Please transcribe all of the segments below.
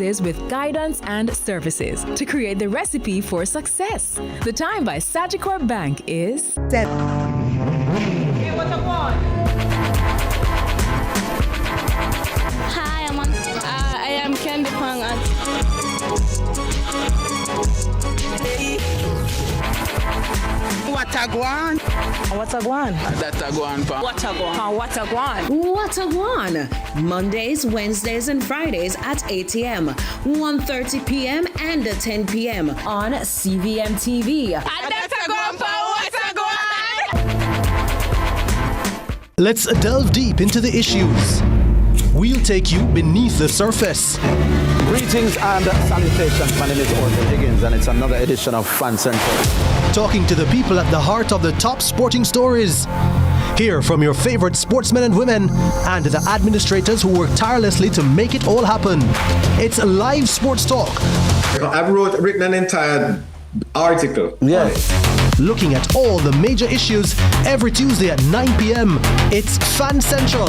prizes with guidance and services to create the recipe for success. The Time by Sagicor Bank is... Hey, what's up, one? Hi, I am Candy Pang. Watagwan. Watagwan. Datagwan pa. Watagwan. Watagwan. Watagwan. Mondays, Wednesdays, and Fridays at 8 a.m., 1:30 p.m., and 10 p.m. on CVM TV. Let's delve deep into the issues. We'll take you beneath the surface. Greetings and salutations. My name is Orville Higgins, and it's another edition of Fan Central. Talking to the people at the heart of the top sporting stories. Hear from your favorite sportsmen and women and the administrators who work tirelessly to make it all happen. It's a live sports talk. I've written an entire article. Yeah. Looking at all the major issues every Tuesday at 9 p.m. It's Fan Central.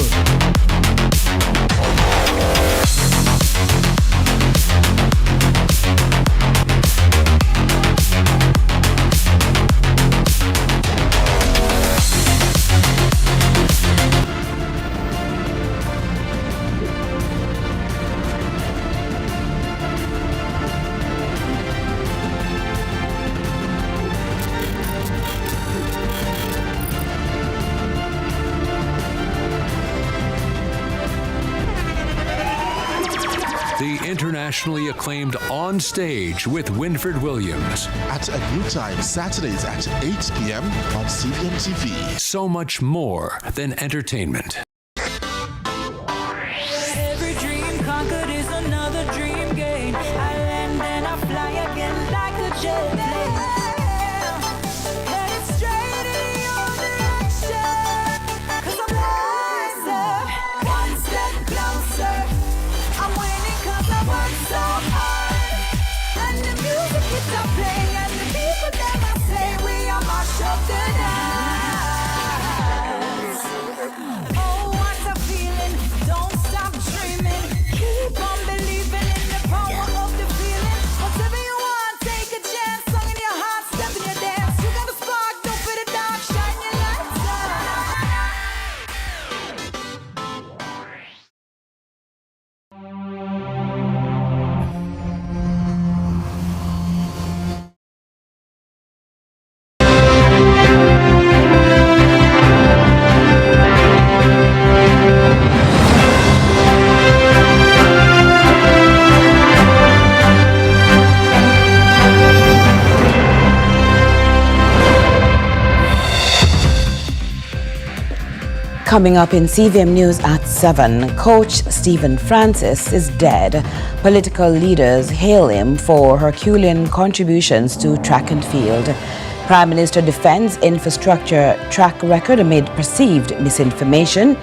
The internationally acclaimed On Stage with Winford Williams. At a new time, Saturdays at 8 p.m. on CVM TV. So much more than entertainment. Every dream conquered is another dream game. I land and I fly again like a jet plane. Headed straight in your direction. 'Cause I'm wiser, one step closer. I'm winning 'cause I work so hard. And the music keeps on playing, and the people that I say we are march up the dance. Oh, what a feeling! Don't stop dreaming. Keep on believing in the power of the feeling. Whatever you want, take a chance. Song in your heart, step in your dance. You got a spark, don't fit it dark. Shine your lights up. Coming up in CVM News at 7, Coach Stephen Francis is dead. Political leaders hail him for Herculean contributions to track and field. Prime Minister defends infrastructure track record amid perceived misinformation.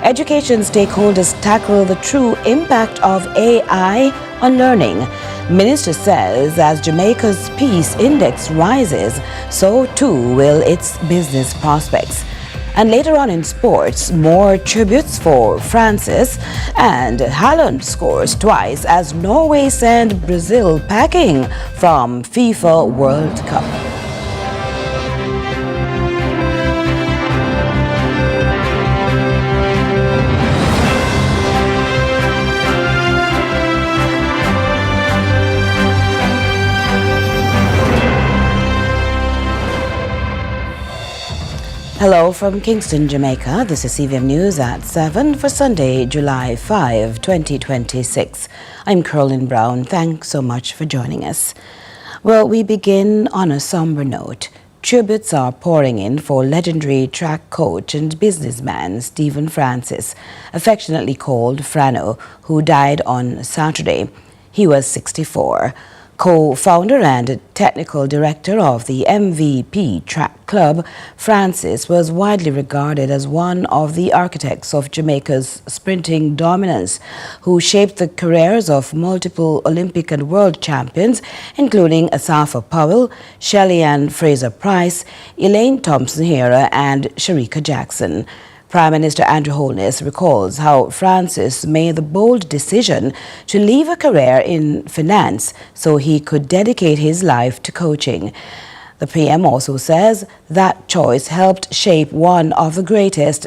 Education stakeholders tackle the true impact of AI on learning. Minister says as Jamaica's peace index rises, so too will its business prospects. And later on in sports, more tributes for Francis, and Haaland scores twice as Norway send Brazil packing from FIFA World Cup. Hello from Kingston, Jamaica. This is CVM News at 7 for Sunday, July 5, 2026. I'm Carolyn Brown. Thanks so much for joining us. Well, we begin on a somber note. Tributes are pouring in for legendary track coach and businessman Stephen Francis, affectionately called Frano, who died on Saturday. He was 64. Co-founder and technical director of the MVP Track Club, Francis was widely regarded as one of the architects of Jamaica's sprinting dominance, who shaped the careers of multiple Olympic and world champions, including Asafa Powell, Shelley Ann Fraser-Price, Elaine Thompson-Hera, and Sharika Jackson. Prime Minister Andrew Holness recalls how Francis made the bold decision to leave a career in finance so he could dedicate his life to coaching. The PM also says that choice helped shape one of the greatest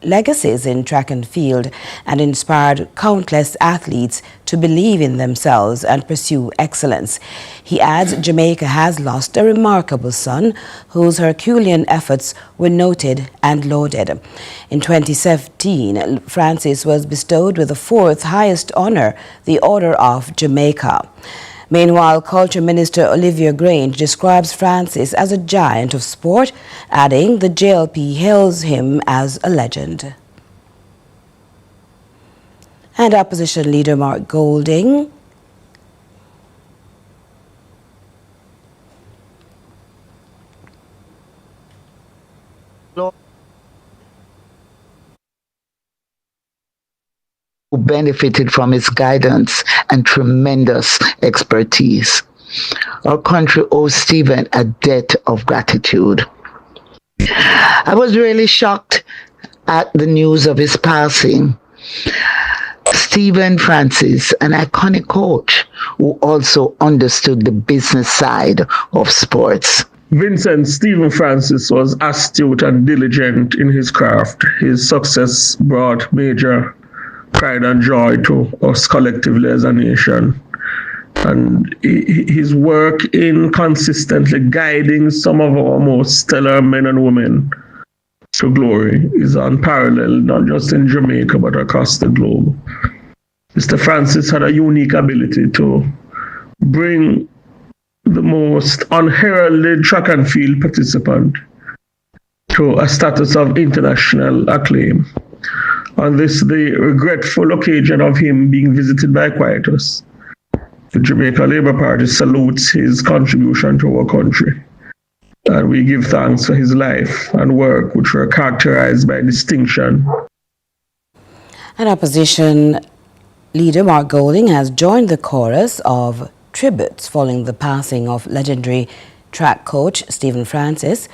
legacies in track and field and inspired countless athletes to believe in themselves and pursue excellence. He adds Jamaica has lost a remarkable son whose Herculean efforts were noted and lauded. In 2017, Francis was bestowed with the fourth highest honor, the Order of Jamaica. Meanwhile, Culture Minister Olivia Grange describes Francis as a giant of sport, adding the JLP hails him as a legend. And Opposition Leader Mark Golding who benefited from his guidance and tremendous expertise. Our country owes Stephen a debt of gratitude. I was really shocked at the news of his passing. Stephen Francis, an iconic coach who also understood the business side of sports. Vincent Stephen Francis was astute and diligent in his craft. His success brought major pride and joy to us collectively as a nation. And his work in consistently guiding some of our most stellar men and women to glory is unparalleled, not just in Jamaica, but across the globe. Mr. Francis had a unique ability to bring the most unheralded track and field participant to a status of international acclaim. On this, the regretful occasion of him being visited by Quietus, the Jamaica Labour Party salutes his contribution to our country. And we give thanks for his life and work, which were characterized by distinction. And Opposition Leader Mark Golding has joined the chorus of tributes following the passing of legendary track coach Stephen Francis.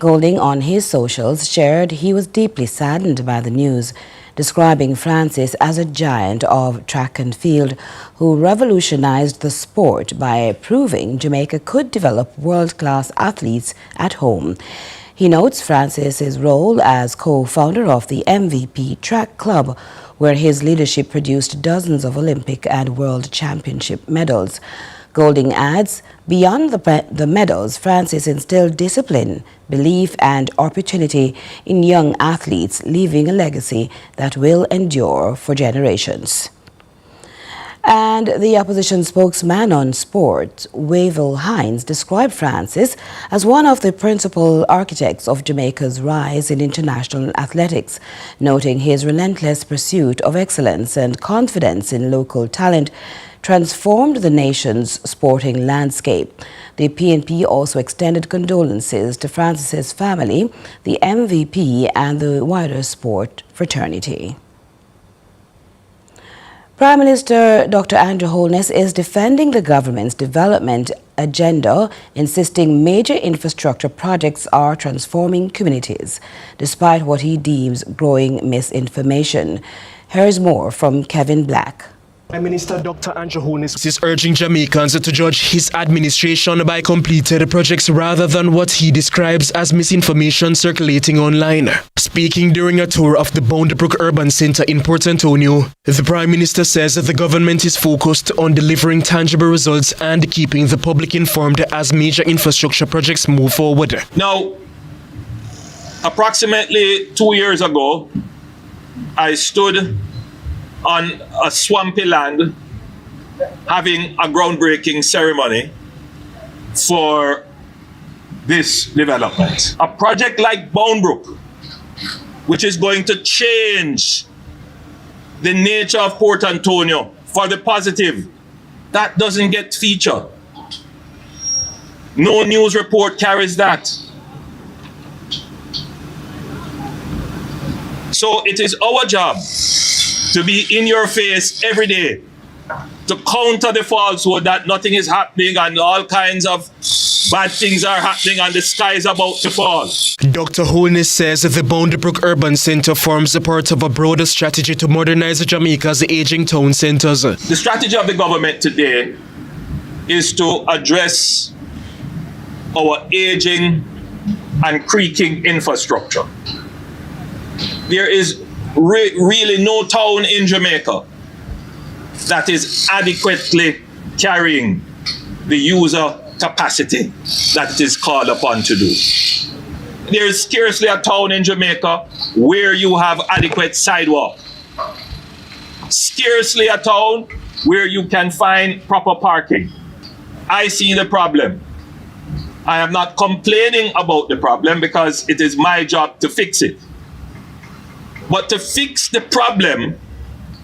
Golding on his socials shared he was deeply saddened by the news, describing Francis as a giant of track and field who revolutionized the sport by proving Jamaica could develop world-class athletes at home. He notes Francis's role as co-founder of the MVP Track Club, where his leadership produced dozens of Olympic and World Championship medals. Golding adds, beyond the medals, Francis instilled discipline, belief and opportunity in young athletes, leaving a legacy that will endure for generations. And the opposition spokesman on sport, Wavell Hines, described Francis as one of the principal architects of Jamaica's rise in international athletics, noting his relentless pursuit of excellence and confidence in local talent transformed the nation's sporting landscape. The PNP also extended condolences to Francis's family, the MVP, and the wider sport fraternity. Prime Minister Dr. Andrew Holness is defending the government's development agenda, insisting major infrastructure projects are transforming communities, despite what he deems growing misinformation. Here's more from Kevin Black. Prime Minister Dr. Andrew Holness is urging Jamaicans to judge his administration by completed projects rather than what he describes as misinformation circulating online. Speaking during a tour of the Boundbrook Urban Centre in Port Antonio, the Prime Minister says that the government is focused on delivering tangible results and keeping the public informed as major infrastructure projects move forward. Now, approximately 2 years ago, I stood on a swampy land having a groundbreaking ceremony for this development. A project like Boundbrook, which is going to change the nature of Port Antonio for the positive, that doesn't get featured. No news report carries that. So it is our job to be in your face every day, to counter the falsehood that nothing is happening and all kinds of Bad things are happening and the sky is about to fall. Dr. Holness says the Boundary Urban Centre forms a part of a broader strategy to modernize Jamaica's aging town centres. The strategy of the government today is to address our aging and creaking infrastructure. There is really no town in Jamaica that is adequately carrying the user capacity that it is called upon to do. There is scarcely a town in Jamaica where you have adequate sidewalk. Scarcely a town where you can find proper parking. I see the problem. I am not complaining about the problem because it is my job to fix it. But to fix the problem,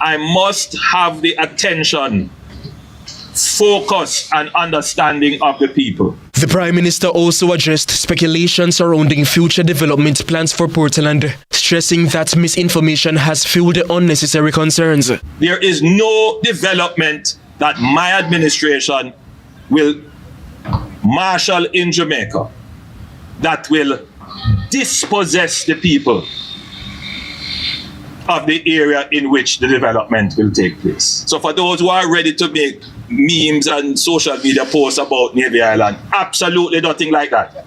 I must have the attention, focus, and understanding of the people. The Prime Minister also addressed speculation surrounding future development plans for Portland, stressing that misinformation has fueled unnecessary concerns. There is no development that my administration will marshal in Jamaica that will dispossess the people of the area in which the development will take place. So for those who are ready to make memes and social media posts about Navy Island, absolutely nothing like that.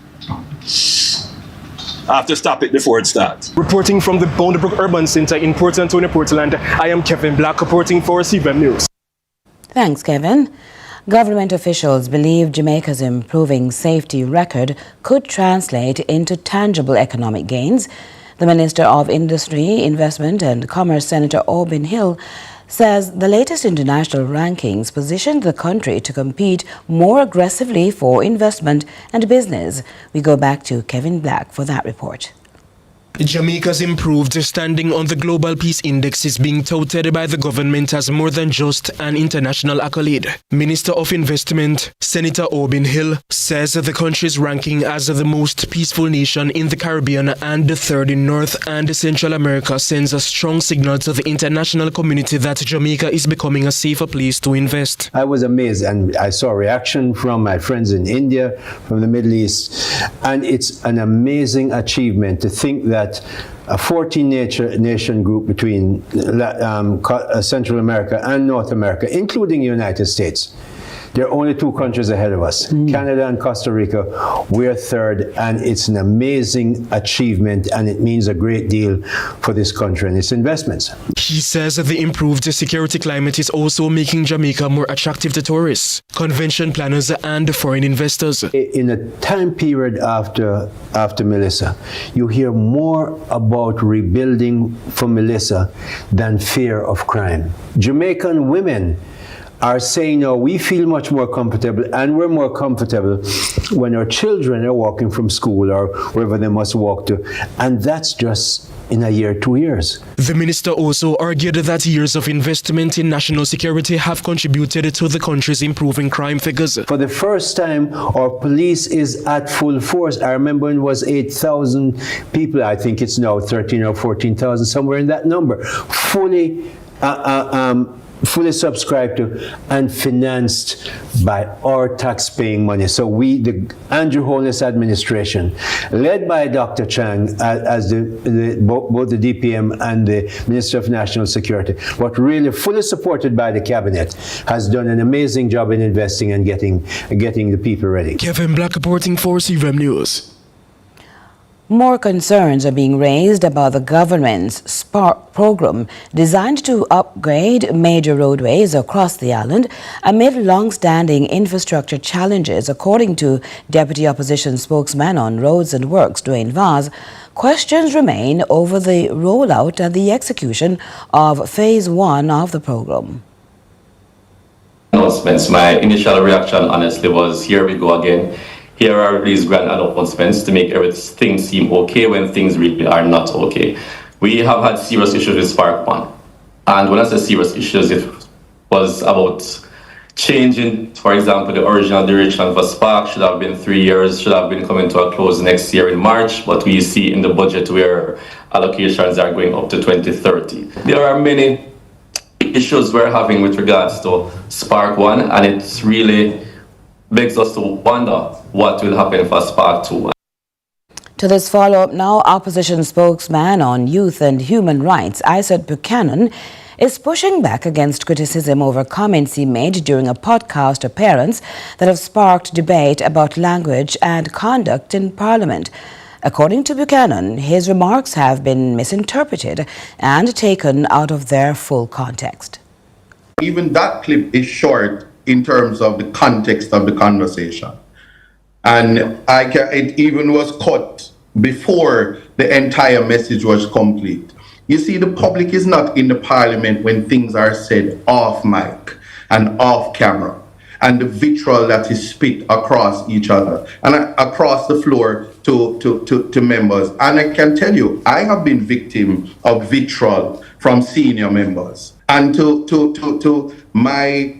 I have to stop it before it starts. Reporting from the Boundary Urban Centre in Port Antonio, Portland, I am Kevin Black reporting for CVM News. Thanks, Kevin. Government officials believe Jamaica's improving safety record could translate into tangible economic gains. The Minister of Industry, Investment and Commerce, Senator Obin Hill, says the latest international rankings positioned the country to compete more aggressively for investment and business. We go back to Kevin Black for that report. Jamaica's improved standing on the Global Peace Index is being touted by the government as more than just an international accolade. Minister of Investment, Senator Obin Hill, says the country's ranking as the most peaceful nation in the Caribbean and the third in North and Central America sends a strong signal to the international community that Jamaica is becoming a safer place to invest. I was amazed, and I saw a reaction from my friends in India, from the Middle East, and it's an amazing achievement to think that a 14-nation group between Central America and North America, including the United States, there are only two countries ahead of us, Canada and Costa Rica. We're third, and it's an amazing achievement, and it means a great deal for this country and its investments. He says the improved security climate is also making Jamaica more attractive to tourists, convention planners, and foreign investors. In a time period after Melissa, you hear more about rebuilding for Melissa than fear of crime. Jamaican women are saying, no, we feel much more comfortable, and we're more comfortable when our children are walking from school or wherever they must walk to. And that's just in a year, 2 years. The minister also argued that years of investment in national security have contributed to the country's improving crime figures. For the first time, our police is at full force. I remember when it was 8,000 people. I think it's now 13 or 14,000, somewhere in that number, fully subscribed to and financed by our tax-paying money. So we, the Andrew Holness administration, led by Dr. Chang as both the DPM and the Minister of National Security, but really fully supported by the cabinet, has done an amazing job in investing and getting the people ready. Kevin Black reporting for CVM News. More concerns are being raised about the government's Spark program designed to upgrade major roadways across the island amid long-standing infrastructure challenges, according to Deputy Opposition Spokesman on Roads and Works, Dwayne Vaz. Questions remain over the rollout and the execution of Phase 1 of the program. Announcements. My initial reaction, honestly, was here we go again. Here are these grand announcements to make everything seem okay when things really are not okay. We have had serious issues with Spark 1. And when I say serious issues, it was about changing, for example, the original duration for Spark should have been 3 years, should have been coming to a close next year in March, but we see in the budget where allocations are going up to 2030. There are many issues we're having with regards to Spark 1, and it's really begs us to wonder what will happen for Spark 2. To this follow-up now, opposition spokesman on youth and human rights, Isaac Buchanan, is pushing back against criticism over comments he made during a podcast appearance that have sparked debate about language and conduct in Parliament. According to Buchanan, his remarks have been misinterpreted and taken out of their full context. Even that clip is short in terms of the context of the conversation. And it even was cut before the entire message was complete. You see, the public is not in the Parliament when things are said off mic and off camera, and the vitriol that is spit across each other and across the floor to members. And I can tell you, I have been victim of vitriol from senior members. And to my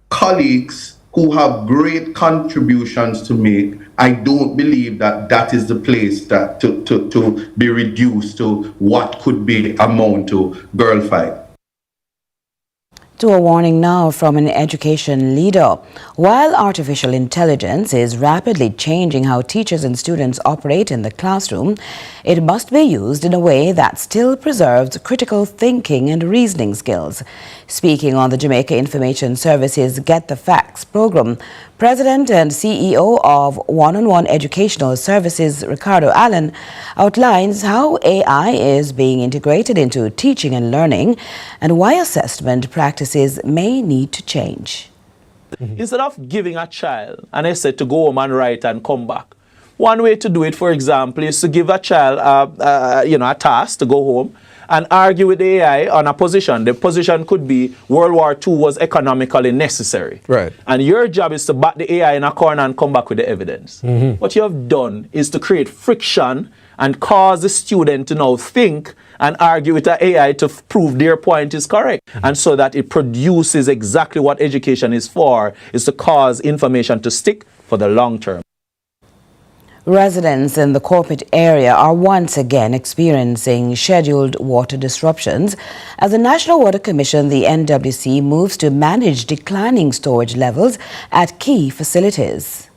colleagues who have great contributions to make, I don't believe that that is the place that to be reduced to what could be amount to girl fight. To a warning now from an education leader. While artificial intelligence is rapidly changing how teachers and students operate in the classroom, it must be used in a way that still preserves critical thinking and reasoning skills. Speaking on the Jamaica Information Services Get the Facts program, President and CEO of One-on-One Educational Services, Ricardo Allen, outlines how AI is being integrated into teaching and learning and why assessment practices may need to change. Instead of giving a child an essay to go home and write and come back, one way to do it, for example, is to give a child a task to go home and argue with the AI on a position. The position could be World War II was economically necessary. Right. And your job is to back the AI in a corner and come back with the evidence. What you have done is to create friction and cause the student to now think and argue with the AI to prove their point is correct. And so that it produces exactly what education is for, is to cause information to stick for the long term. Residents in the corporate area are once again experiencing scheduled water disruptions as the National Water Commission, the NWC, moves to manage declining storage levels at key facilities.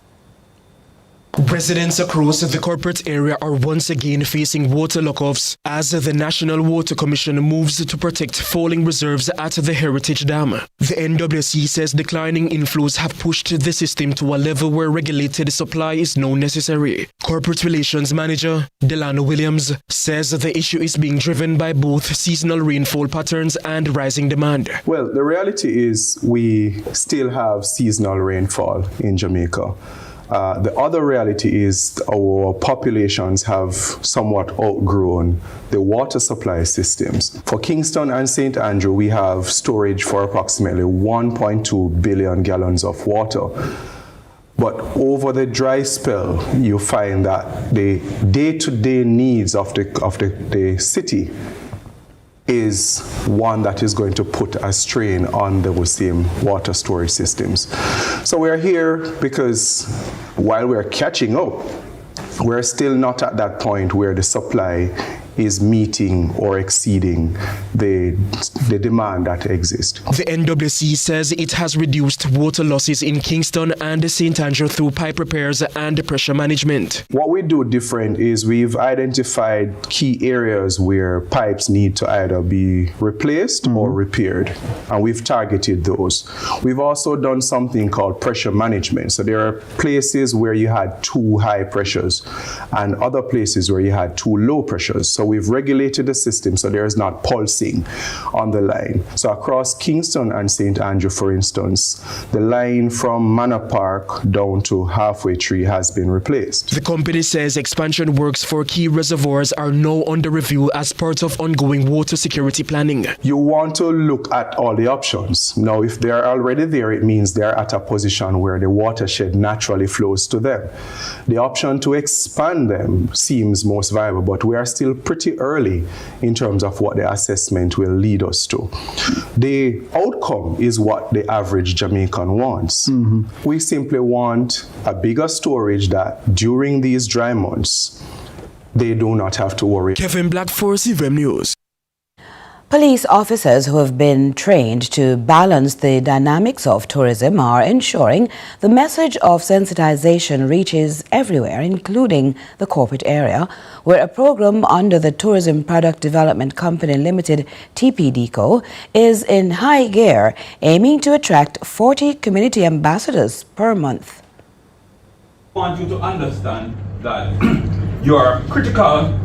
Residents across the corporate area are once again facing water lockups as the National Water Commission moves to protect falling reserves at the Heritage Dam. The NWC says declining inflows have pushed the system to a level where regulated supply is now necessary. Corporate Relations Manager Delano Williams says the issue is being driven by both seasonal rainfall patterns and rising demand. Well, the reality is we still have seasonal rainfall in Jamaica. The other reality is our populations have somewhat outgrown the water supply systems. For Kingston and St. Andrew, we have storage for approximately 1.2 billion gallons of water. But over the dry spell, you find that the day-to-day needs of the city is one that is going to put a strain on those same water storage systems. So we're here because while we're catching up, we're still not at that point where the supply is meeting or exceeding the demand that exists. The NWC says it has reduced water losses in Kingston and St. Andrew through pipe repairs and pressure management. What we do different is we've identified key areas where pipes need to either be replaced or repaired, and we've targeted those. We've also done something called pressure management. So there are places where you had too high pressures and other places where you had too low pressures. So we've regulated the system so there is not pulsing on the line. So across Kingston and St. Andrew, for instance, the line from Manor Park down to Halfway Tree has been replaced. The company says expansion works for key reservoirs are now under review as part of ongoing water security planning. You want to look at all the options. Now, if they're already there, it means they're at a position where the watershed naturally flows to them. The option to expand them seems most viable, but we are still pretty early in terms of what the assessment will lead us to. The outcome is what the average Jamaican wants. We simply want a bigger storage that during these dry months, they do not have to worry. Kevin Black for CVM News. Police officers who have been trained to balance the dynamics of tourism are ensuring the message of sensitization reaches everywhere, including the corporate area, where a program under the Tourism Product Development Company Limited (TPDCO) is in high gear, aiming to attract 40 community ambassadors per month. I want you to understand that you are critical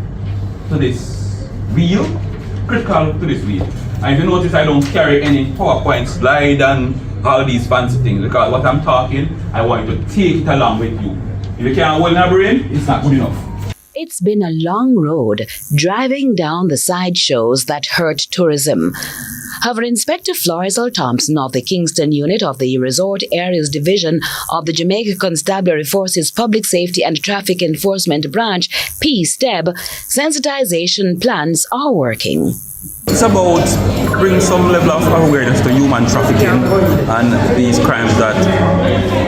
to this wheel. Critical to this wheel. And if you notice, I don't carry any PowerPoint slide and all these fancy things, because what I'm talking, I want you to take it along with you. If you can't hold in a brain, it's not good enough. It's been a long road driving down the sideshows that hurt tourism. However, Inspector Florizal Thompson of the Kingston Unit of the Resort Areas Division of the Jamaica Constabulary Forces Public Safety and Traffic Enforcement Branch, PSTEB, sensitization plans are working. It's about bringing some level of awareness to human trafficking and these crimes that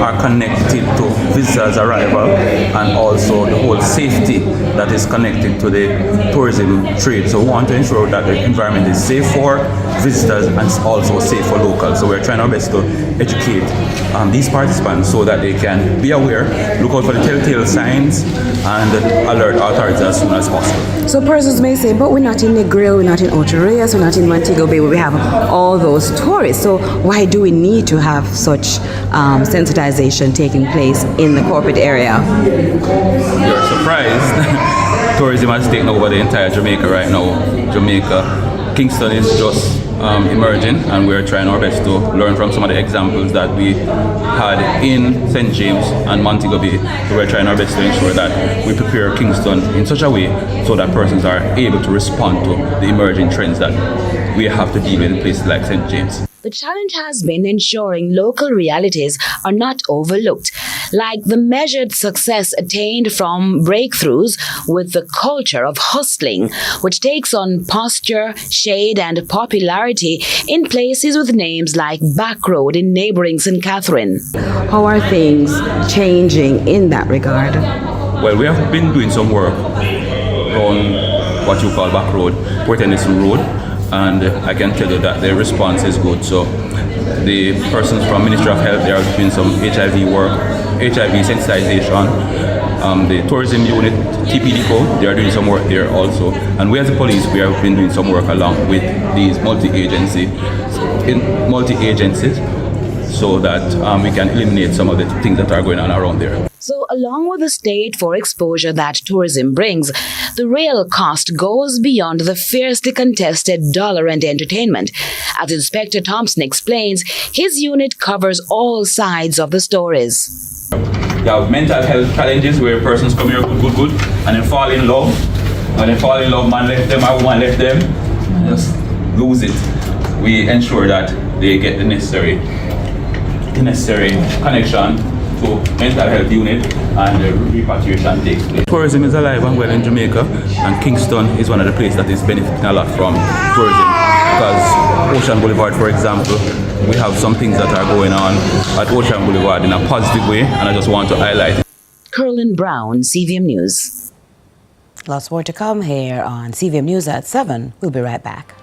are connected to visitors' arrival, and also the whole safety that is connected to the tourism trade. So we want to ensure that the environment is safe for visitors and also safe for locals. So we're trying our best to educate these participants so that they can be aware, look out for the telltale signs, and alert authorities as soon as possible. So persons may say, but we're not in Negril, we're not in Ocho Rios, we're not in Montego Bay, where we have all those tourists. So why do we need to have such sensitization taking place in the corporate area? You're surprised. Tourism has taken over the entire Jamaica right now. Kingston is just emerging, and we're trying our best to learn from some of the examples that we had in St. James and Montego Bay. So we're trying our best to ensure that we prepare Kingston in such a way so that persons are able to respond to the emerging trends that we have to deal with in places like St. James. The challenge has been ensuring local realities are not overlooked, like the measured success attained from breakthroughs with the culture of hustling, which takes on posture, shade and popularity in places with names like Backroad in neighbouring St. Catherine. How are things changing in that regard? Well, we have been doing some work on what you call Backroad, Port Henderson Road, and I can tell you that the response is good. So the persons from Ministry of Health, they are doing some HIV work, HIV sensitization. The tourism unit, TPDCO, they are doing some work there also. And we as the police, we have been doing some work along with these multi-agencies so that we can eliminate some of the things that are going on around there. So along with the state for exposure that tourism brings, the real cost goes beyond the fiercely contested dollar and entertainment. As Inspector Thompson explains, his unit covers all sides of the stories. You have mental health challenges where persons come here good, and then fall in love. When they fall in love, man left them, or woman left them, just lose it. We ensure that they get the necessary connection to mental health unit, and the repatriation takes place. Tourism is alive and well in Jamaica, and Kingston is one of the places that is benefiting a lot from tourism. Because Ocean Boulevard, for example, we have some things that are going on at Ocean Boulevard in a positive way, and I just want to highlight it. Curlin Brown, CVM News. Lots more to come here on CVM News at 7. We'll be right back.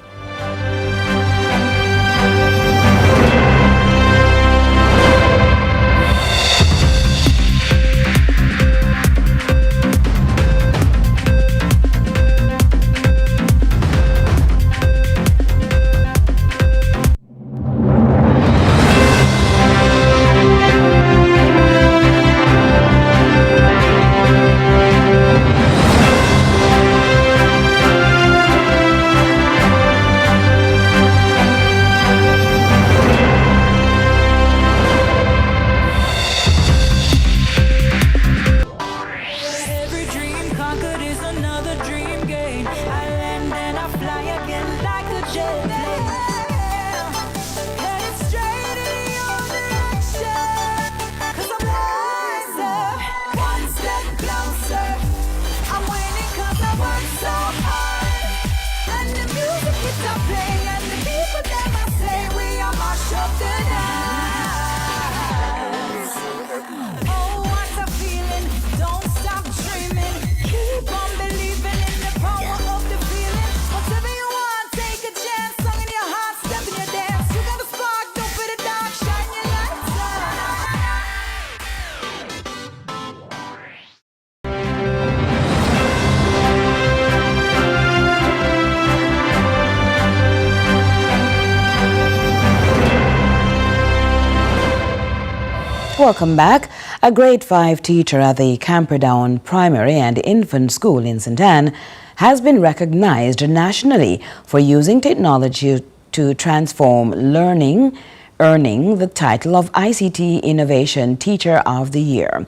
Welcome back. A grade 5 teacher at the Camperdown Primary and Infant School in St. Anne has been recognized nationally for using technology to transform learning, earning the title of ICT Innovation Teacher of the Year.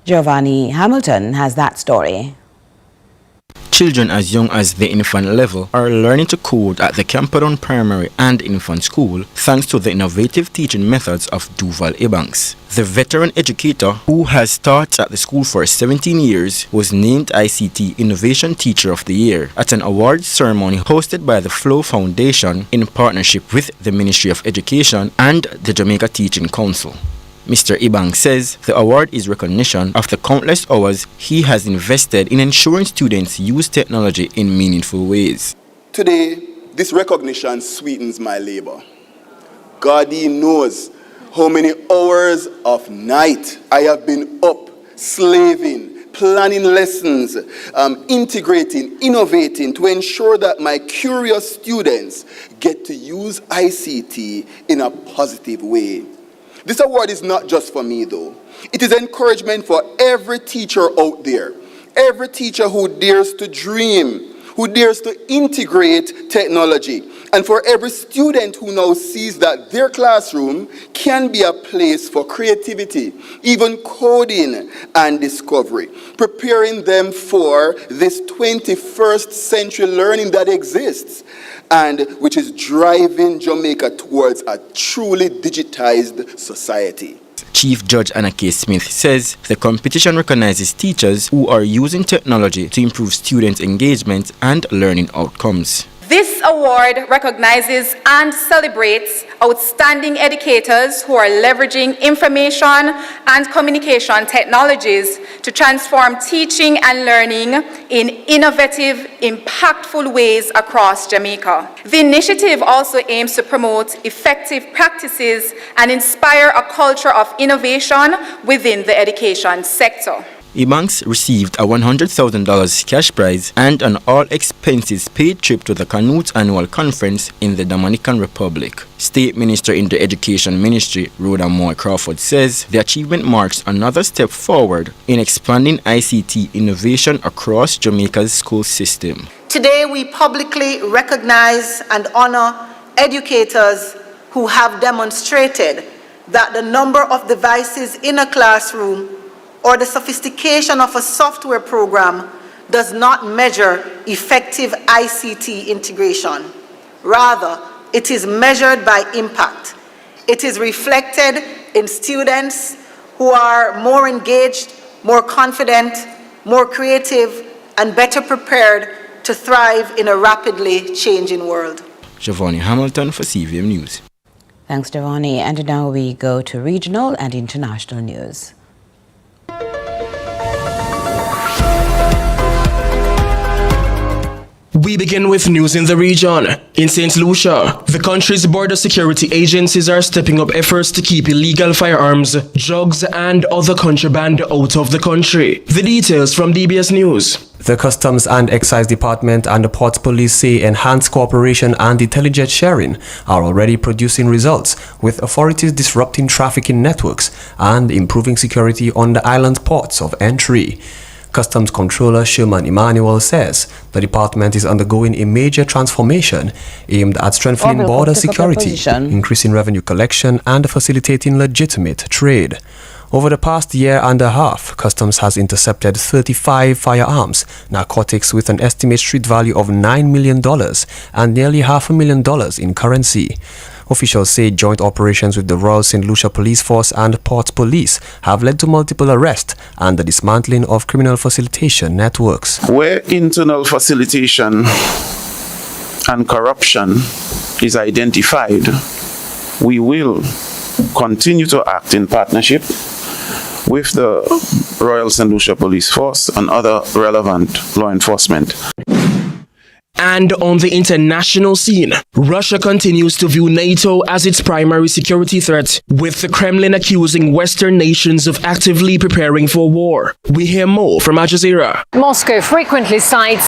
Giovanni Hamilton has that story. Children as young as the infant level are learning to code at the Camperdown Primary and Infant School thanks to the innovative teaching methods of Duval Ebanks. The veteran educator, who has taught at the school for 17 years, was named ICT Innovation Teacher of the Year at an awards ceremony hosted by the Flow Foundation in partnership with the Ministry of Education and the Jamaica Teaching Council. Mr. Ibang says the award is recognition of the countless hours he has invested in ensuring students use technology in meaningful ways. Today, this recognition sweetens my labor. God knows how many hours of night I have been up, slaving, planning lessons, integrating, innovating to ensure that my curious students get to use ICT in a positive way. This award is not just for me, though. It is encouragement for every teacher out there, every teacher who dares to dream, who dares to integrate technology, and for every student who now sees that their classroom can be a place for creativity, even coding and discovery, preparing them for this 21st century learning that exists and which is driving Jamaica towards a truly digitized society. Chief Judge Anna K. Smith says the competition recognizes teachers who are using technology to improve student engagement and learning outcomes. This award recognizes and celebrates outstanding educators who are leveraging information and communication technologies to transform teaching and learning in innovative, impactful ways across Jamaica. The initiative also aims to promote effective practices and inspire a culture of innovation within the education sector. Ebanks received a $100,000 cash prize and an all-expenses-paid trip to the Canute Annual Conference in the Dominican Republic. State Minister in the Education Ministry, Rhoda Moore Crawford, says the achievement marks another step forward in expanding ICT innovation across Jamaica's school system. Today, we publicly recognize and honor educators who have demonstrated that the number of devices in a classroom or the sophistication of a software program does not measure effective ICT integration. Rather, it is measured by impact. It is reflected in students who are more engaged, more confident, more creative, and better prepared to thrive in a rapidly changing world. Giovanni Hamilton for CVM News. Thanks, Giovanni. And now we go to regional and international news. We begin with news in the region. In St. Lucia, the country's border security agencies are stepping up efforts to keep illegal firearms, drugs, and other contraband out of the country. The details from DBS News. The Customs and Excise Department and the Port Police say enhanced cooperation and intelligence sharing are already producing results, with authorities disrupting trafficking networks and improving security on the island ports of entry. Customs Controller Sherman Emmanuel says the department is undergoing a major transformation aimed at strengthening border security, increasing revenue collection, and facilitating legitimate trade. Over the past year and a half, Customs has intercepted 35 firearms, narcotics with an estimated street value of $9 million and nearly $500,000 in currency. Officials say joint operations with the Royal St. Lucia Police Force and Port Police have led to multiple arrests and the dismantling of criminal facilitation networks. Where internal facilitation and corruption is identified, we will continue to act in partnership with the Royal St. Lucia Police Force and other relevant law enforcement. And on the international scene, Russia continues to view NATO as its primary security threat, with the Kremlin accusing Western nations of actively preparing for war. We hear more from Al Jazeera. Moscow frequently cites